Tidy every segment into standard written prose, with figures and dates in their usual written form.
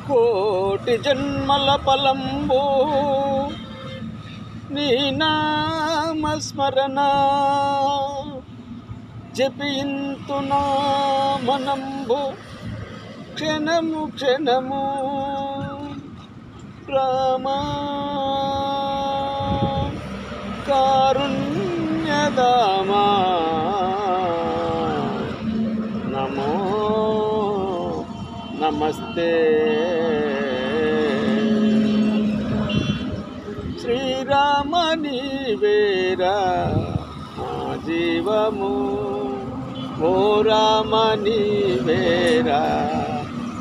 కోటి జన్మల ఫలంబు నీ నామస్మరణ జపింతునా మనంబు క్షణము క్షణము రామా కారుణ్యదామా నమో నమస్తే శ్రీరామ నీవేరా మా జీవము ఓ రామ నీవేరా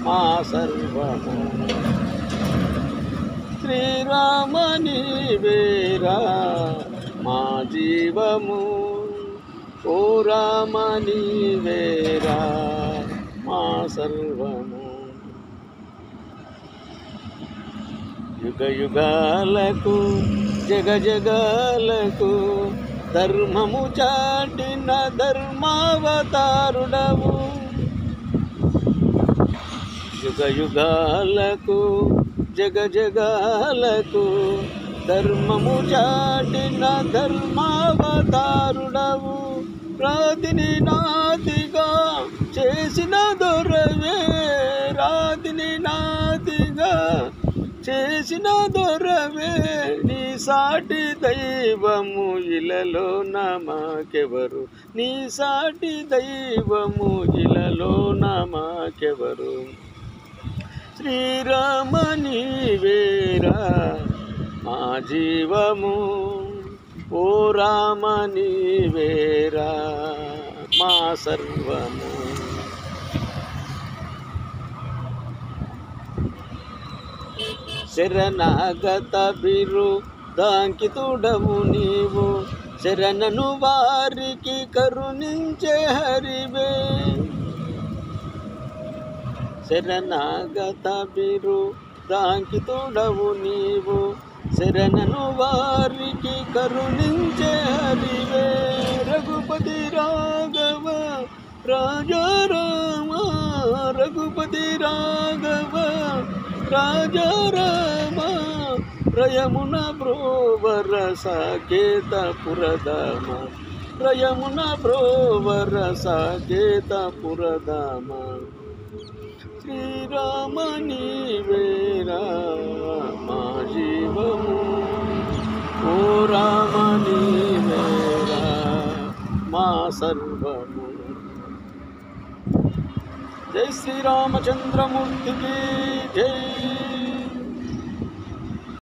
మా సర్వము శ్రీరామ నీవేరా మా జీవము ఓ రామ నీవేరా మా సర్వము యుగ యుగాలకు జగ జగాలకు ధర్మము చాటిన ధర్మావతారుడవు యుగ యుగాలకు జగ జగాలకు ధర్మము చాటిన ధర్మావతారుడవు రాతిని నాతిగా చేసిన దొరవే రాతిని నాతిగా చేసిన దొరవే నీ సాటి దైవము ఇలలో మాకెవరు నీ సాటి దైవము ఇలలో మాకెవరు శ్రీరామ నీవేరా మా జీవము ఓ రామ నీవేరా మా సర్వము శరణాగత బిరు దాంకితుడవు నీవు శరణను వారికి కరుణించే హరివే శరణాగత బిరు దాంకితుడవు నీవు శరణను వారికి కరుణించే హరివే రఘుపతి రాఘవ రాజారామ రఘుపతి రాఘవ రాజారామ రయమున బ్రోవర సాకేత పురధామ రయమున బ్రోవర సాకేత పురధామ శ్రీరామ నీవేరా మా జీవము ఓ రామ నీవేరా మా సర్వము జై శ్రీరామచంద్రమూర్తికి జై